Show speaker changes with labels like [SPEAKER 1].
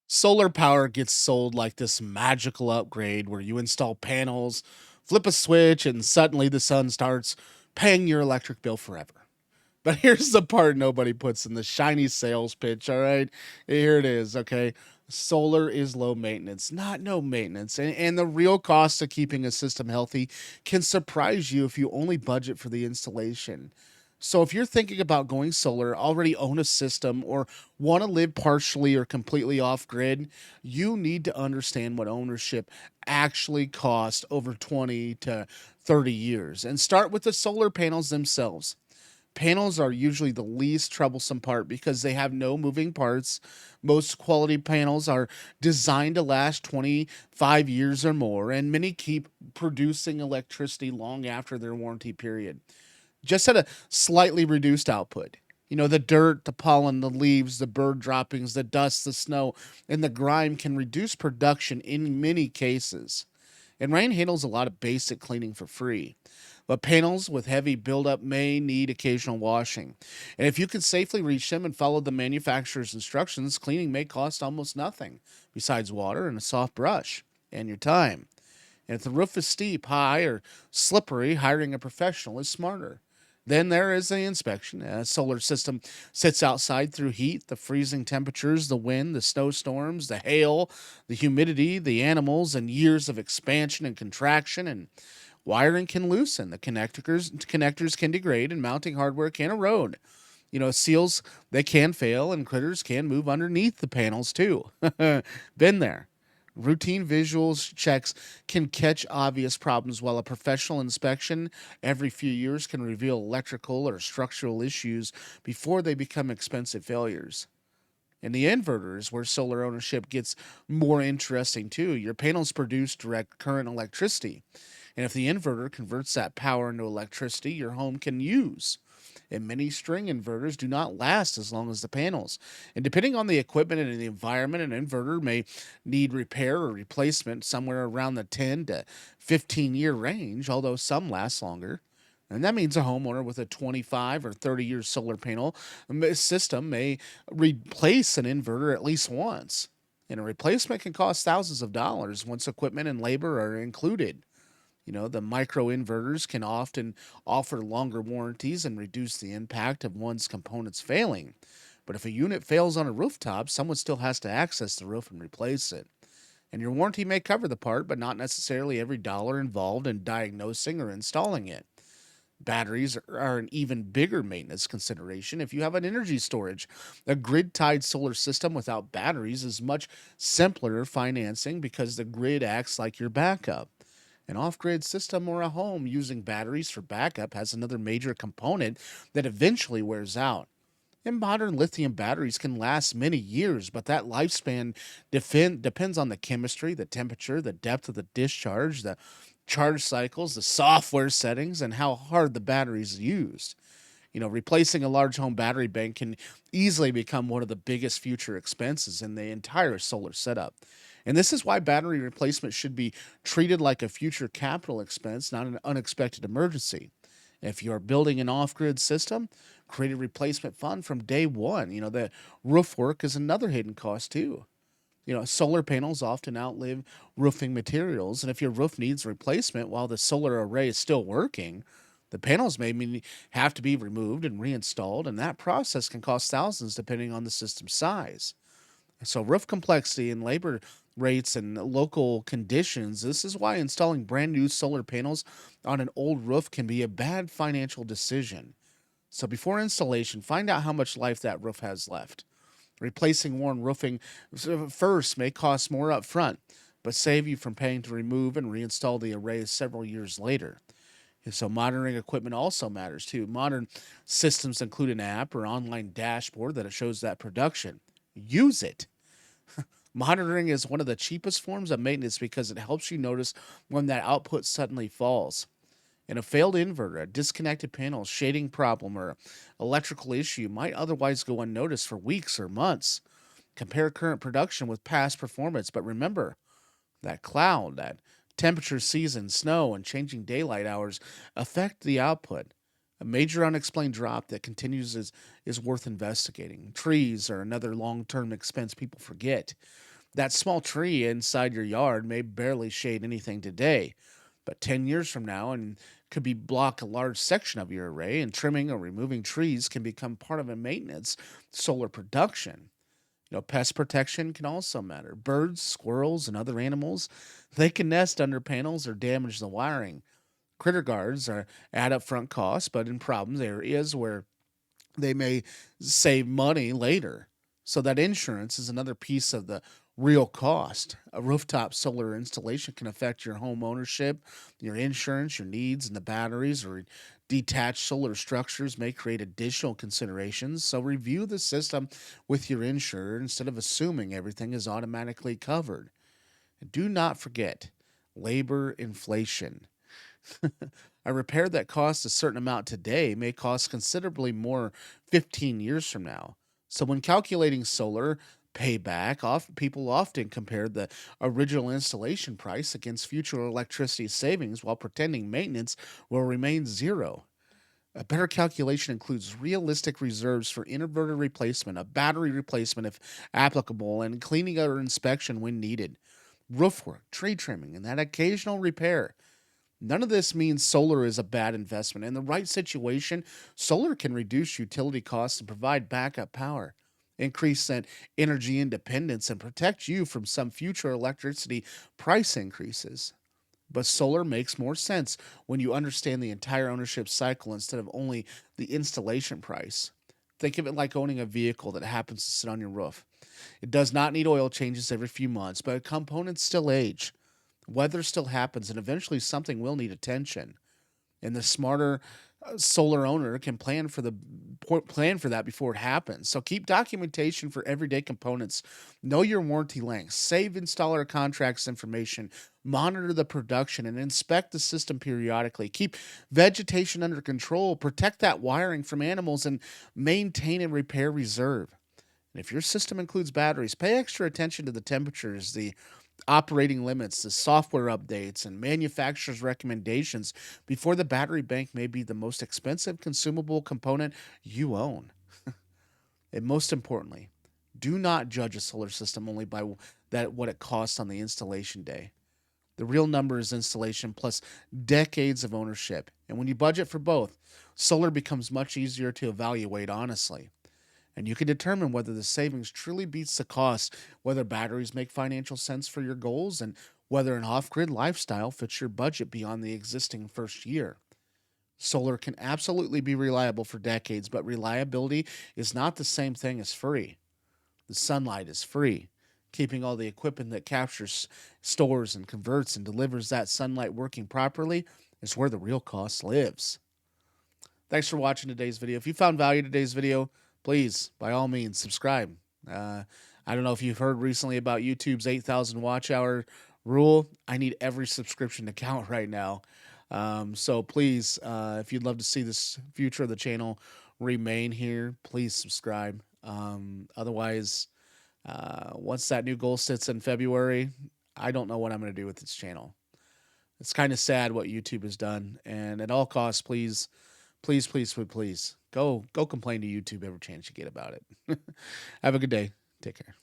[SPEAKER 1] Solar power gets sold like this magical upgrade where you install panels, flip a switch, and suddenly the sun starts paying your electric bill forever. But here's the part nobody puts in the shiny sales pitch, all right? Here it is, okay? Solar is low maintenance, not no maintenance. And the real cost of keeping a system healthy can surprise you if you only budget for the installation. So, if you're thinking about going solar, already own a system, or want to live partially or completely off grid, you need to understand what ownership actually costs over 20 to 30 years. And start with the solar panels themselves. Panels are usually the least troublesome part because they have no moving parts. Most quality panels are designed to last 25 years or more, and many keep producing electricity long after their warranty period, just at a slightly reduced output. The dirt, the pollen, the leaves, the bird droppings, the dust, the snow, and the grime can reduce production in many cases. And rain handles a lot of basic cleaning for free. But panels with heavy buildup may need occasional washing. And if you can safely reach them and follow the manufacturer's instructions, cleaning may cost almost nothing, besides water and a soft brush and your time. And if the roof is steep, high, or slippery, hiring a professional is smarter. Then there is the inspection. A solar system sits outside through heat, the freezing temperatures, the wind, the snowstorms, the hail, the humidity, the animals, and years of expansion and contraction. And wiring can loosen. The connectors can degrade, and mounting hardware can erode. Seals, they can fail, and critters can move underneath the panels too. Been there. Routine visuals checks can catch obvious problems, while a professional inspection every few years can reveal electrical or structural issues before they become expensive failures. And the inverters, where solar ownership gets more interesting too. Your panels produce direct current electricity. And if the inverter converts that power into electricity your home can use. And many string inverters do not last as long as the panels. And depending on the equipment and the environment, an inverter may need repair or replacement somewhere around the 10 to 15-year range, although some last longer. And that means a homeowner with a 25 or 30-year solar panel system may replace an inverter at least once. And a replacement can cost thousands of dollars once equipment and labor are included. The micro inverters can often offer longer warranties and reduce the impact of one's components failing. But if a unit fails on a rooftop, someone still has to access the roof and replace it. And your warranty may cover the part, but not necessarily every dollar involved in diagnosing or installing it. Batteries are an even bigger maintenance consideration if you have an energy storage. A grid tied solar system without batteries is much simpler financing because the grid acts like your backup. An off grid system or a home using batteries for backup has another major component that eventually wears out. And modern lithium batteries can last many years, but that lifespan depends on the chemistry, the temperature, the depth of the discharge, the charge cycles, the software settings, and how hard the battery is used. Replacing a large home battery bank can easily become one of the biggest future expenses in the entire solar setup. And this is why battery replacement should be treated like a future capital expense, not an unexpected emergency. If you're building an off grid system, create a replacement fund from day one. The roof work is another hidden cost, too. Solar panels often outlive roofing materials, and if your roof needs replacement while the solar array is still working, the panels have to be removed and reinstalled, and that process can cost thousands depending on the system size. So, roof complexity and labor rates and local conditions. This is why installing brand new solar panels on an old roof can be a bad financial decision. So, before installation, find out how much life that roof has left. Replacing worn roofing first may cost more up front, but save you from paying to remove and reinstall the arrays several years later. And so monitoring equipment also matters too. Modern systems include an app or online dashboard that shows that production. Use it. Monitoring is one of the cheapest forms of maintenance because it helps you notice when that output suddenly falls. And a failed inverter, a disconnected panel, shading problem, or electrical issue might otherwise go unnoticed for weeks or months. Compare current production with past performance, but remember that cloud, that temperature, season, snow, and changing daylight hours affect the output. A major unexplained drop that continues is worth investigating. Trees are another long term expense people forget. That small tree inside your yard may barely shade anything today, but 10 years from now and could be block a large section of your array, and trimming or removing trees can become part of a maintenance solar production. Pest protection can also matter. Birds, squirrels, and other animals, they can nest under panels or damage the wiring. Critter guards are add upfront costs, but in problem areas where they may save money later. So that insurance is another piece of the real cost. A rooftop solar installation can affect your home ownership, your insurance, your needs, and the batteries or detached solar structures may create additional considerations. So review the system with your insurer instead of assuming everything is automatically covered. And do not forget labor inflation. A repair that costs a certain amount today may cost considerably more 15 years from now. So, when calculating solar payback, people often compare the original installation price against future electricity savings while pretending maintenance will remain zero. A better calculation includes realistic reserves for inverter replacement, a battery replacement if applicable, and cleaning or inspection when needed, roof work, tree trimming, and that occasional repair. None of this means solar is a bad investment. In the right situation, solar can reduce utility costs and provide backup power, increase that energy independence, and protect you from some future electricity price increases. But solar makes more sense when you understand the entire ownership cycle instead of only the installation price. Think of it like owning a vehicle that happens to sit on your roof. It does not need oil changes every few months, but components still age. Weather still happens, and eventually something will need attention. And the smarter solar owner can plan for that before it happens. So keep documentation for everyday components. Know your warranty lengths. Save installer contracts information. Monitor the production and inspect the system periodically. Keep vegetation under control. Protect that wiring from animals and maintain and repair reserve. And if your system includes batteries, pay extra attention to the temperatures, the operating limits, the software updates, and manufacturer's recommendations before the battery bank may be the most expensive consumable component you own. And most importantly, do not judge a solar system only by what it costs on the installation day. The real number is installation plus decades of ownership. And when you budget for both, solar becomes much easier to evaluate honestly. And you can determine whether the savings truly beats the cost, whether batteries make financial sense for your goals, and whether an off grid lifestyle fits your budget beyond the existing first year. Solar can absolutely be reliable for decades, but reliability is not the same thing as free. The sunlight is free. Keeping all the equipment that captures, stores, and converts and delivers that sunlight working properly is where the real cost lives. Thanks for watching today's video. If you found value in today's video, please, by all means, subscribe. Uh, I don't know if you've heard recently about YouTube's 8,000 watch hour rule. I need every subscription to count right now. So please, if you'd love to see this future of the channel remain here, please subscribe. Otherwise, once that new goal sits in February, I don't know what I'm going to do with this channel. It's kind of sad what YouTube has done, and at all costs, please, please, please, please, please, go complain to YouTube every chance you get about it. Have a good day. Take care.